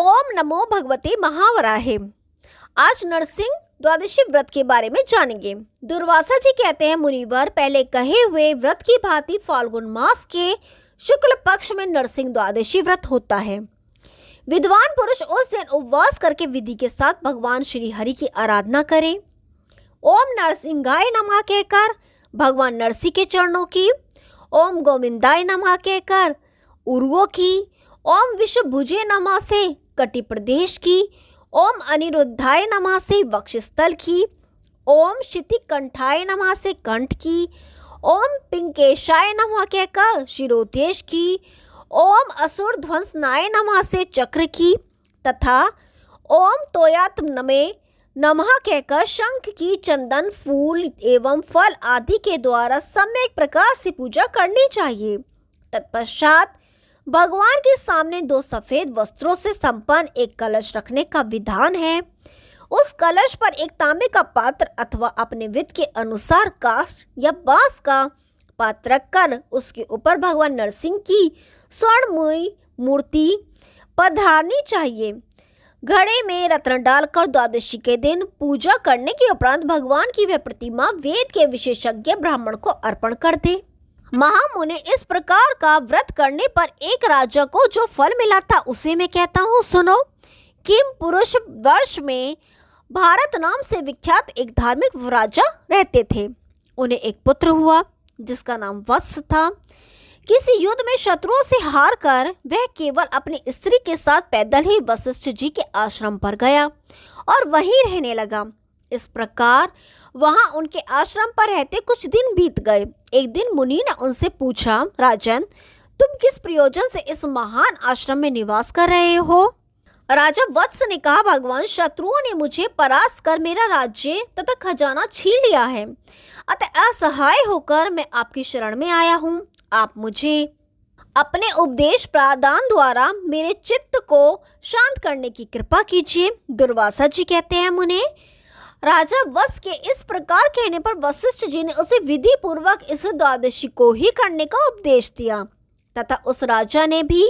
ओम नमो भगवते महावराहे। आज नरसिंह द्वादशी व्रत के बारे में जानेंगे। दुर्वासा जी कहते हैं, मुनिवर, पहले कहे हुए व्रत की भांति फाल्गुन मास के शुक्ल पक्ष में नरसिंह द्वादशी व्रत होता है। विद्वान पुरुष उस दिन उपवास करके विधि के साथ भगवान श्री हरि की आराधना करें। ओम नरसिंहाय नमः कहकर भगवान नरसिंह के चरणों की, ओम गोविंदाय नमः कहकर उर्वों की, ओम विश्वभुजे नमः से कटि प्रदेश की, ओम अनिरुद्धाय नमः से वक्षस्थल की, ओम क्षितिकंठाय नमः से कंठ की, ओम पिंकेशाय नमः कहकर शिरोदेश की, ओम असुर ध्वंसनाय नमः से चक्र की तथा ओम तोयात्मनमे नमः कहकर शंख की चंदन, फूल एवं फल आदि के द्वारा सम्यक प्रकार से पूजा करनी चाहिए। तत्पश्चात भगवान के सामने 2 सफेद वस्त्रों से संपन्न एक कलश रखने का विधान है। उस कलश पर एक तांबे का पात्र अथवा अपने विध के अनुसार काष्ठ या बांस का पात्र रखकर उसके ऊपर भगवान नरसिंह की स्वर्णमयी मूर्ति पधारनी चाहिए। घड़े में रत्न डालकर द्वादशी के दिन पूजा करने के उपरांत भगवान की वह प्रतिमा वेद के विशेषज्ञ ब्राह्मण को अर्पण कर दे। महामुनि, इस प्रकार का व्रत करने पर एक राजा को जो फल मिला था उसे मैं कहता हूँ, सुनो। किम पुरुष वर्ष में भारत नाम से विख्यात एक धार्मिक राजा रहते थे। उन्हें एक पुत्र हुआ जिसका नाम वत्स था। किसी युद्ध में शत्रुओं से हार कर वह केवल अपनी स्त्री के साथ पैदल ही वशिष्ठ जी के आश्रम पर गया और वहीं रहने लगा। इस प्रकार वहां उनके आश्रम पर रहते कुछ दिन बीत गए। एक दिन मुनि ने उनसे पूछा, राजन, तुम किस प्रयोजन से इस महान आश्रम में निवास कर रहे हो? राजा वत्स ने कहा, भगवान, शत्रुओं ने मुझे परास्त कर मेरा राज्य तथा खजाना छीन लिया है, अतः असहाय होकर मैं आपकी शरण में आया हूँ। आप मुझे अपने उपदेश प्रदान द्वारा मेरे चित्त को शांत करने की कृपा कीजिए। दुर्वासा जी कहते हैं, मुने, राजा वत्स के इस प्रकार कहने पर वशिष्ठ जी ने उसे विधि पूर्वक इस द्वादशी को ही करने का उपदेश दिया तथा उस राजा ने भी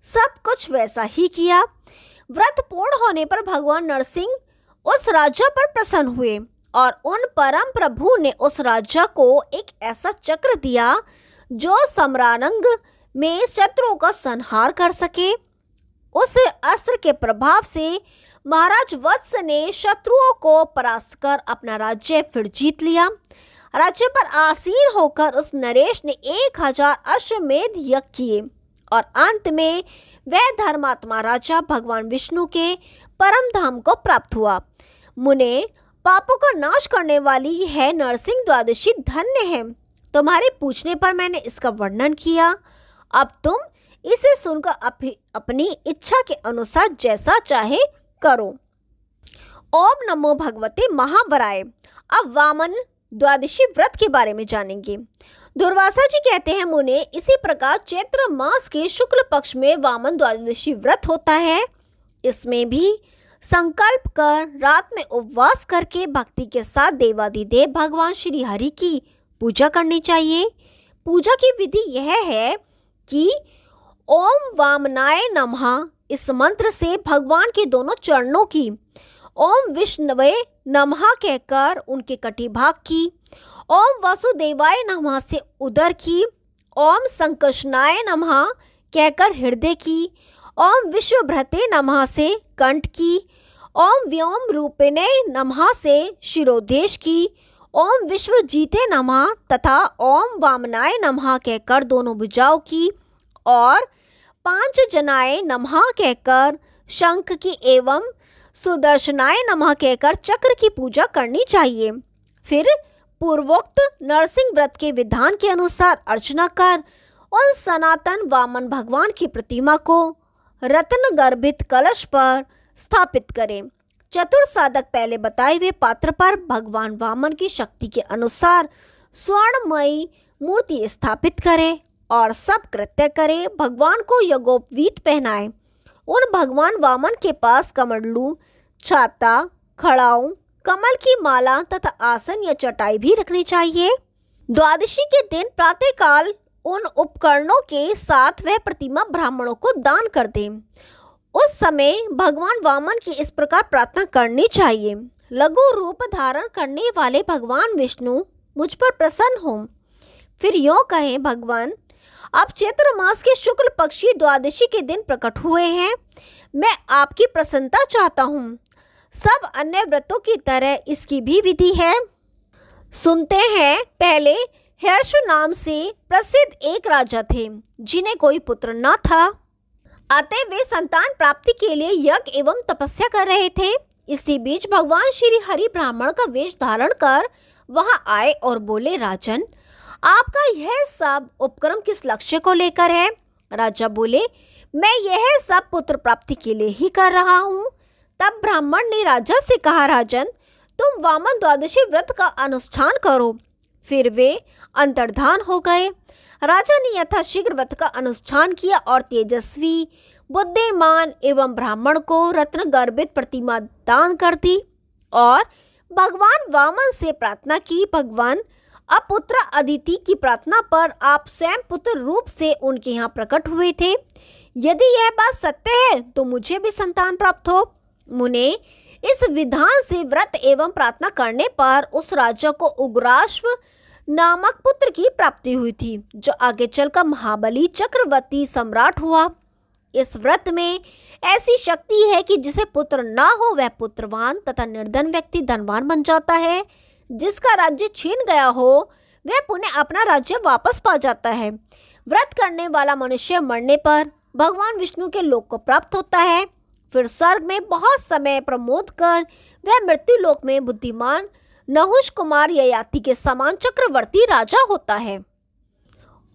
सब कुछ वैसा ही किया। व्रत पूर्ण होने पर भगवान नरसिंह उस राजा पर प्रसन्न हुए और उन परम प्रभु ने उस राजा को एक ऐसा चक्र दिया जो समरांग में शत्रुओं का संहार कर सके। उस अस्त्र के प्रभाव से महाराज वत्स ने शत्रुओं को परास्त कर अपना राज्य फिर जीत लिया। राज्य पर आसीन होकर उस नरेश ने 1000 अश्वमेध यज्ञ किए और अंत में वह धर्मात्मा राजा भगवान विष्णु के परम धाम को प्राप्त हुआ। मुने, पापों का नाश करने वाली है नरसिंह द्वादशी धन्य है। तुम्हारे पूछने पर मैंने इसका वर्णन किया। अब तुम इसे सुनकर अपनी इच्छा के अनुसार जैसा चाहे करो। ओम नमो भगवते महावराय। अब वामन द्वादशी व्रत के बारे में जानेंगे। दुर्वासा जी कहते हैं, मुने, इसी प्रकार चैत्र मास के शुक्ल पक्ष में वामन द्वादशी व्रत होता है। इसमें भी संकल्प कर रात में उपवास करके भक्ति के साथ देवादिदेव भगवान श्री हरि की पूजा करनी चाहिए। पूजा की विधि यह है कि ओम वामनाय नमः इस मंत्र से भगवान के दोनों चरणों की, ओम विष्णवे नमः कहकर उनके कटिभाग की, ओम वासुदेवाय नमः से उदर की, ओम संकर्षणाय नमः कहकर हृदय की, ओम विश्वभ्रते नमः से कंठ की, ओम व्योम रूपिणे नमः से शिरोदेश की, ओम विश्वजीते नमः तथा ओम वामनाय नमः कहकर दोनों भुजाओं की और 5 जनाय नमः कहकर शंख की एवं सुदर्शनाय नमः कहकर चक्र की पूजा करनी चाहिए। फिर पूर्वोक्त नरसिंह व्रत के विधान के अनुसार अर्चना कर उन सनातन वामन भगवान की प्रतिमा को रत्न गर्भित कलश पर स्थापित करें। चतुर साधक पहले बताए हुए पात्र पर भगवान वामन की शक्ति के अनुसार स्वर्णमयी मूर्ति स्थापित करें और सब कृत्य करे। भगवान को यज्ञोपवीत पहनाए। उन भगवान वामन के पास कमंडलू, छाता, खड़ाऊ, कमल की माला तथा आसन या चटाई भी रखनी चाहिए। द्वादशी के दिन प्रातःकाल उन उपकरणों के साथ वह प्रतिमा ब्राह्मणों को दान कर दें। उस समय भगवान वामन की इस प्रकार प्रार्थना करनी चाहिए, लघु रूप धारण करने वाले भगवान विष्णु मुझ पर प्रसन्न हो। फिर यूं कहें, भगवान आप चैत्र मास के शुक्ल पक्षी द्वादशी के दिन प्रकट हुए हैं, मैं आपकी प्रसन्नता चाहता हूँ। सब अन्य व्रतों की तरह इसकी भी विधि है। सुनते हैं। पहले हर्ष नाम से प्रसिद्ध एक राजा थे जिन्हें कोई पुत्र न था, अतः वे संतान प्राप्ति के लिए यज्ञ एवं तपस्या कर रहे थे। इसी बीच भगवान श्री हरि ब्राह्मण का वेश धारण कर वहां आए और बोले, राजन आपका यह सब उपक्रम किस लक्ष्य को लेकर है? राजा बोले, मैं यह सब पुत्र प्राप्ति के लिए ही कर रहा हूँ। तब ब्राह्मण ने राजा से कहा, राजन तुम वामन द्वादशी व्रत का अनुष्ठान करो। फिर वे अंतर्धान हो गए। राजा ने यथाशीघ्र व्रत का अनुष्ठान किया और तेजस्वी, बुद्धिमान एवं ब्राह्मण को रत्न गर्भित प्रतिमा दान कर दी और भगवान वामन से प्रार्थना की, भगवान अब पुत्र अदिति की प्रार्थना पर आप स्वयं पुत्र रूप से उनके यहाँ प्रकट हुए थे। यदि यह बात सत्य है तो मुझे भी संतान प्राप्त हो। मुने इस विधान से व्रत एवं प्रार्थना करने पर उस राजा को उग्राश्व नामक पुत्र की प्राप्ति हुई थी, जो आगे चलकर महाबली चक्रवर्ती सम्राट हुआ। इस व्रत में ऐसी शक्ति है कि जिसे पुत्र ना हो वह पुत्रवान तथा निर्धन व्यक्ति धनवान बन जाता है। जिसका राज्य छीन गया हो वह पुनः अपना राज्य वापस पा जाता है। व्रत करने वाला मनुष्य मरने पर भगवान विष्णु के लोक को प्राप्त होता है। फिर स्वर्ग में बहुत समय प्रमोद कर वह मृत्यु लोक में बुद्धिमान नहुष कुमार ययाति के समान चक्रवर्ती राजा होता है।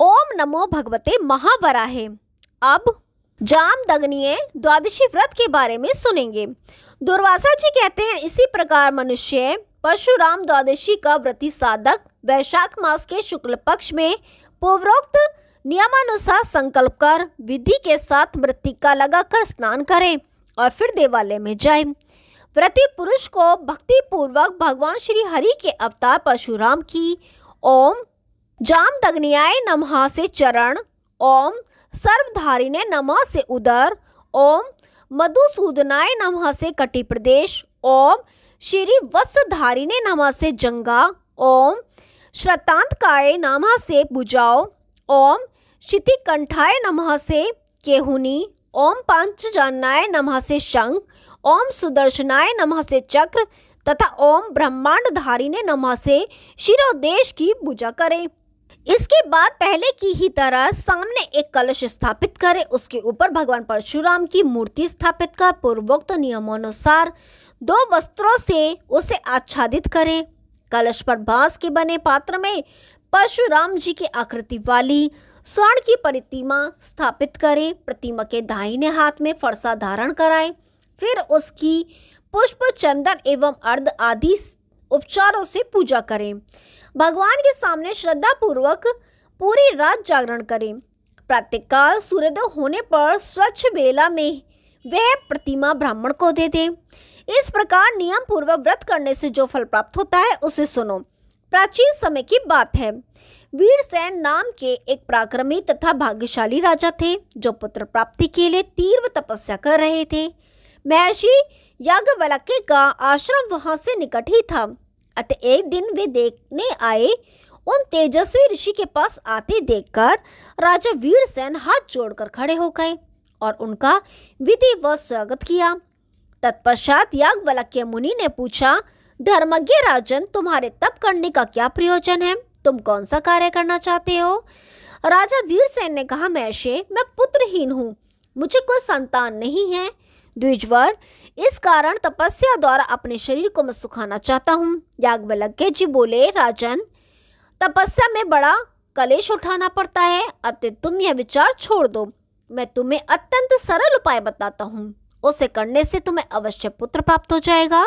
ओम नमो भगवते महावराहे। अब जामदग्नि द्वादशी व्रत के बारे में सुनेंगे। दुर्वासा जी कहते हैं, इसी प्रकार मनुष्य परशुराम द्वादशी का व्रती साधक वैशाख मास के शुक्ल पक्ष में पूर्वोक्त नियमानुसार संकल्प कर विधि के साथ मृत्तिका लगाकर स्नान करें और फिर देवालय में जाए। व्रती पुरुष को भक्ति पूर्वक भगवान श्री हरि के अवतार परशुराम की ओम जामदग्न्याय नमः से चरण, ओम सर्वधारिणे नमः से उदर, ओम मधुसूदनाय नमः से कटि प्रदेश, ओम श्री वत्सधारिणे नमः से जंगा, ओम श्रतांतकाय नमः से भुजाओ, ओम क्षितिकंठाय नमः से केहुनी, ओम पंचजनाय नमः से शंख, ओम सुदर्शनाय नमः से चक्र तथा ओम ब्रह्मांडधारिणे नमः से शिरोदेश की पूजा करें। इसके बाद पहले की ही तरह सामने एक कलश स्थापित करें। उसके ऊपर भगवान परशुराम की मूर्ति स्थापित कर पूर्वोक्त नियमानुसार 2 वस्त्रों से उसे आच्छादित करें। कलश पर बांस के बने पात्र में परशुराम जी की आकृति वाली स्वर्ण की प्रतिमा स्थापित करें। प्रतिमा के दाहिने हाथ में फरसा धारण कराएं। फिर उसकी पुष्प, चंदन एवं अर्घ आदि उपचारों से पूजा करें। भगवान के सामने श्रद्धा पूर्वक पूरी रात जागरण करें। प्रातःकाल सूर्योदय होने पर स्वच्छ बेला में वह प्रतिमा ब्राह्मण को दे दें। इस प्रकार नियम पूर्वक व्रत करने से जो फल प्राप्त होता है उसे सुनो। प्राचीन समय की बात है। वीरसेन नाम के एक पराक्रमी तथा भाग्यशाली राजा थे, जो पुत्र प्राप्ति के लिए तीव्र तपस्या कर रहे थे। महर्षि याज्ञवल्क्य का आश्रम वहां से निकट ही था। अतः एक दिन वे देखने आए। उन तेजस्वी ऋषि के पास आते देखकर राजा वीरसेन हाथ जोड़कर खड़े हो गए और उनका विधिवत स्वागत किया। तत्पश्चात याज्ञवल्क्य मुनि ने पूछा, धर्मज्ञ राजन, तुम्हारे तप करने का क्या प्रयोजन है? तुम कौन सा कार्य करना चाहते हो? राजा वीरसेन ने कहा, महर्षि, मैं पुत्रहीन हूँ, मुझे कोई संतान नहीं है। द्विजवर, इस कारण तपस्या द्वारा अपने शरीर को मैं सुखाना चाहता हूँ। याज्ञवल्क्य जी बोले, राजन, तपस्या में बड़ा कलेश उठाना पड़ता है, अतः तुम यह विचार छोड़ दो। मैं तुम्हें अत्यंत सरल उपाय बताता हूँ, उसे करने से तुम्हें अवश्य पुत्र प्राप्त हो जाएगा।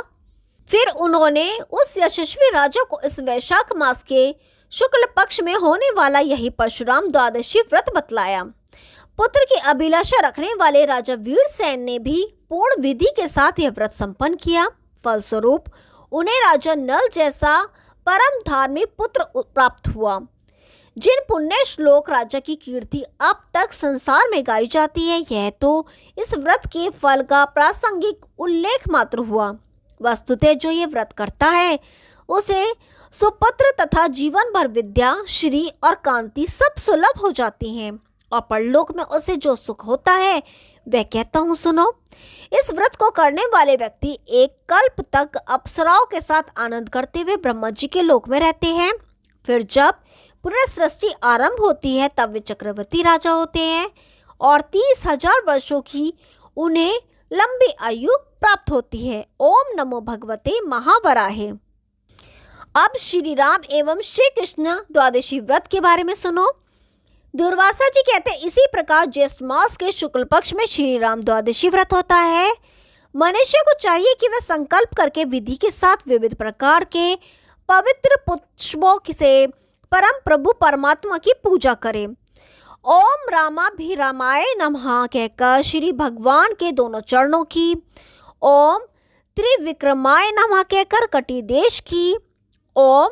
फिर उन्होंने उस यशस्वी राजा को इस वैशाख मास के शुक्ल पक्ष में होने वाला यही परशुराम द्वादशी व्रत बतलाया। पुत्र की अभिलाषा रखने वाले राजा वीरसेन ने भी पूर्ण विधि के साथ यह व्रत संपन्न किया। फलस्वरूप उन्हें राजा नल जैसा परम धार्मिक पुत्र प्राप्त हुआ। जिन पुण्य श्लोक राजा की कीर्ति अब तक संसार में गाई जाती है, यह तो इस व्रत के फल का प्रासंगिक उल्लेख मात्र हुआ। वस्तुतः जो ये व्रत करता है उसे सुपुत्र तथा जीवन भर विद्या, श्री और कांति सब सुलभ हो जाती हैं, और परलोक में उसे जो सुख होता है वह कहता हूँ सुनो। इस व्रत को करने वाले व्यक्ति एक कल्प तक अप्सराओं के साथ आनंद करते हुए ब्रह्मा जी के लोक में रहते हैं। फिर जब पुनः सृष्टि आरंभ होती है तब वे चक्रवर्ती राजा होते हैं और 30,000 वर्षों की उन्हें लंबी आयु प्राप्त होती है। ओम नमो भगवते महावराहे। अब श्री राम एवं श्री कृष्ण द्वादशी व्रत के बारे में सुनो। दुर्वासा जी कहते हैं, इसी प्रकार ज्येष्ठ मास के शुक्ल पक्ष में श्री राम द्वादशी व्रत होता है। मनुष्य को चाहिए कि वह संकल्प करके विधि के साथ विविध प्रकार के पवित्र पुष्पों से परम प्रभु परमात्मा की पूजा करे। ओम रामाभिरामाय नमः कहकर श्री भगवान के दोनों चरणों की, ओम त्रिविक्रमाय नमः कहकर कटी देश की, ओम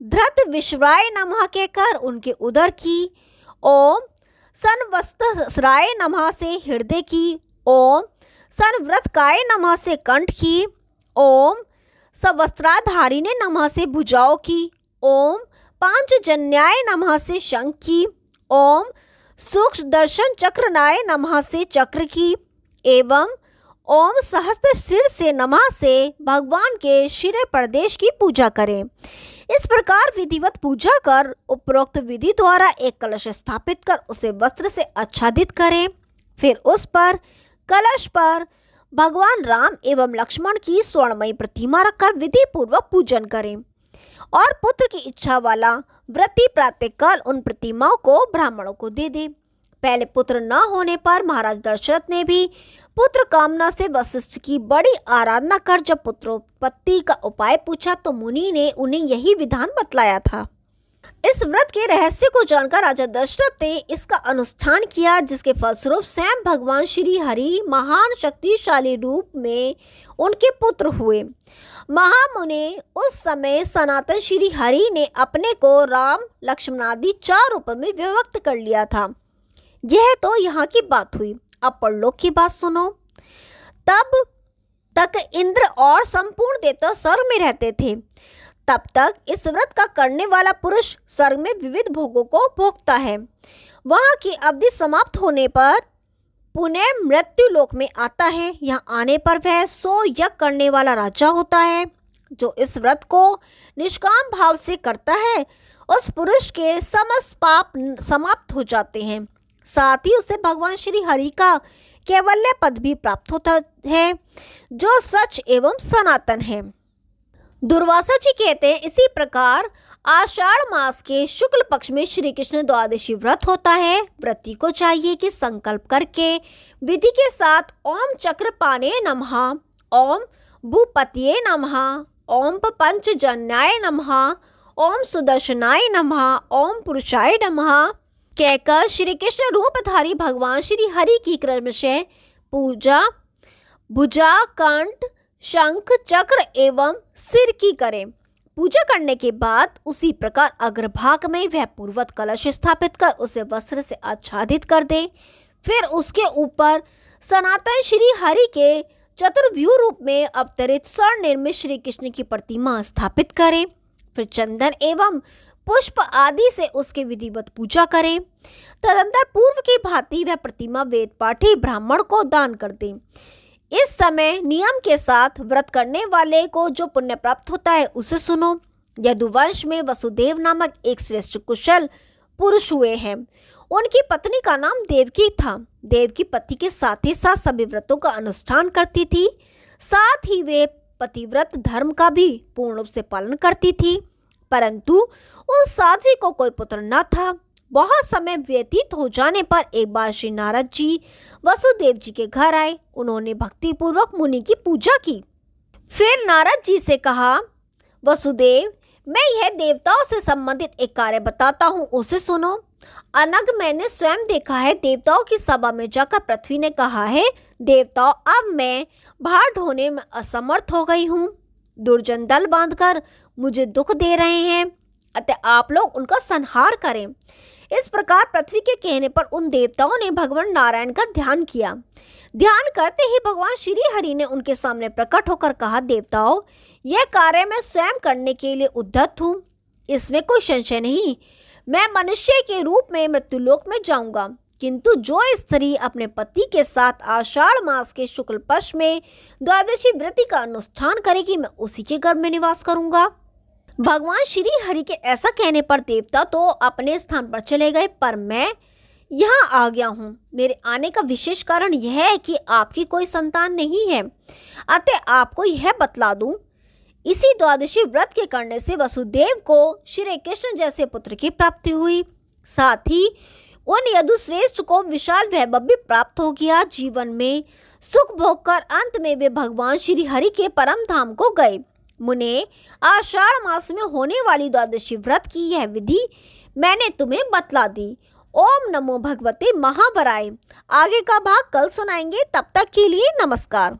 धृत विश्वाय नमः कहकर उनके उदर की, ओम संवत्सराय नमः से हृदय की, ओम संवृतकाय नमः से कंठ की, ओम सवस्त्राधारिणे नमः से भुजाओं की, ओम पांचजन्याय नमः से शंख की, ओम सूक्ष्म दर्शन चक्रनाय नमः से चक्र की, एवं ओम सहस्त्र सिर से नमः से भगवान के शिरे प्रदेश की पूजा करें। इस प्रकार विधिवत पूजा कर उपरोक्त विधि द्वारा एक कलश स्थापित कर उसे वस्त्र से आच्छादित करें। फिर उस पर कलश पर भगवान राम एवं लक्ष्मण की स्वर्णमयी प्रतिमा रखकर विधि पूर्वक पूजन करें और पुत्र की इच्छा वाला व्रती प्रातःकाल उन प्रतिमाओं को ब्राह्मणों को दे दे। पहले पुत्र न होने पर महाराज दशरथ ने भी पुत्र कामना से वशिष्ठ की बड़ी आराधना कर जब पुत्रोत्पत्ति का उपाय पूछा तो मुनि ने उन्हें यही विधान बतलाया था। इस व्रत के रहस्य को जानकर राजा दशरथ ने इसका अनुष्ठान किया, जिसके फलस्वरूप स्वयं भगवान श्री हरि महान शक्तिशाली रूप में उनके पुत्र हुए। महामुनि उस समय सनातन श्री हरि ने अपने को राम लक्ष्मण आदि 4 रूप में विभक्त कर लिया था। यह तो यहाँ की बात हुई। अब परलोक की बात सुनो। तब तक इंद्र और संपूर्ण देवता स्वर्ग में रहते थे। तब तक इस व्रत का करने वाला पुरुष स्वर्ग में विविध भोगों को भोगता है। वहाँ की अवधि समाप्त होने पर पुनः मृत्यु लोक में आता है। यहाँ आने पर वह 100 यज्ञ करने वाला राजा होता है। जो इस व्रत को निष्काम भाव से करता है उस पुरुष के समस्त पाप समाप्त हो जाते हैं। साथ ही उसे भगवान श्री हरि का कैवल्य पद भी प्राप्त होता है, जो सच एवं सनातन है। दुर्वासा जी कहते हैं, इसी प्रकार आषाढ़ मास के शुक्ल पक्ष में श्री कृष्ण द्वादशी व्रत होता है। व्रती को चाहिए कि संकल्प करके विधि के साथ ओम चक्रपाणे नमः, ओम भूपतये नमः, ओम पंचजन्याय नमः, ओम सुदर्शनाय नमः, ओम पुरुषाय नमः कहकर श्री कृष्ण रूपधारी भगवान श्री हरि की क्रमशः पूजा भुजा, कंठ, शंख, चक्र एवं सिर की करें। पूजा करने के बाद उसी प्रकार अग्रभाग में वह पूर्वत कलश स्थापित कर उसे वस्त्र से आच्छादित कर दे। फिर उसके ऊपर सनातन श्री हरि के चतुर्व्यूह रूप में अवतरित स्वर्ण निर्मित श्री कृष्ण की प्रतिमा स्थापित करें। फिर चंदन एवं पुष्प आदि से उसके विधिवत पूजा करें। तदंतर पूर्व की भांति वह प्रतिमा वेद पाठी ब्राह्मण को दान कर दें। इस समय नियम के साथ व्रत करने वाले को जो पुण्य प्राप्त होता है उसे सुनो। यदुवंश में वसुदेव नामक एक श्रेष्ठ कुशल पुरुष हुए हैं। उनकी पत्नी का नाम देवकी था। देवकी पति के साथ ही साथ सभी व्रतों का अनुष्ठान करती थी। साथ ही वे पतिव्रत धर्म का भी पूर्ण रूप से पालन करती थी। परंतु उस साध्वी को कोई पुत्र न था। बहुत समय व्यतीत हो जाने पर एक बार श्री नारद जी वसुदेव जी के घर आए। उन्होंने भक्ति पूर्वक मुनि की पूजा की। फिर नारद जी से कहा, वसुदेव, मैं यह देवताओं से संबंधित एक कार्य बताता हूँ, उसे सुनो। अनग मैंने स्वयं देखा है। देवताओं की सभा में जाकर पृथ्वी ने कहा है, देवताओं, अब मैं भार ढोने में असमर्थ हो गई हूँ। दुर्जन दल बांधकर मुझे दुख दे रहे हैं। अतः आप लोग उनका संहार करें। इस प्रकार पृथ्वी के कहने पर उन देवताओं ने भगवान नारायण का ध्यान किया। ध्यान करते ही भगवान श्री हरि ने उनके सामने प्रकट होकर कहा, देवताओं, यह कार्य मैं स्वयं करने के लिए उद्यत हूँ, इसमें कोई संशय नहीं। मैं मनुष्य के रूप में मृत्युलोक में जाऊंगा, किंतु जो स्त्री अपने पति के साथ आषाढ़ मास के शुक्ल पक्ष में द्वादशी व्रत का अनुष्ठान करेगी, मैं उसी के गर्भ में निवास करूंगा। भगवान श्री हरि के ऐसा कहने पर देवता तो अपने स्थान पर चले गए, पर मैं यहाँ आ गया हूँ। मेरे आने का विशेष कारण यह है कि आपकी कोई संतान नहीं है, अतः आपको यह बतला दूं, इसी द्वादशी व्रत के करने से वसुदेव को श्री कृष्ण जैसे पुत्र की प्राप्ति हुई। साथ ही उन यदुश्रेष्ठ को विशाल वैभव भी प्राप्त हो गया। जीवन में सुख भोग कर अंत में वे भगवान श्री हरि के परम धाम को गए। मुने, आषाढ़ मास में होने वाली द्वादशी व्रत की यह विधि मैंने तुम्हें बतला दी। ओम नमो भगवते महावराय। आगे का भाग कल सुनाएंगे, तब तक के लिए नमस्कार।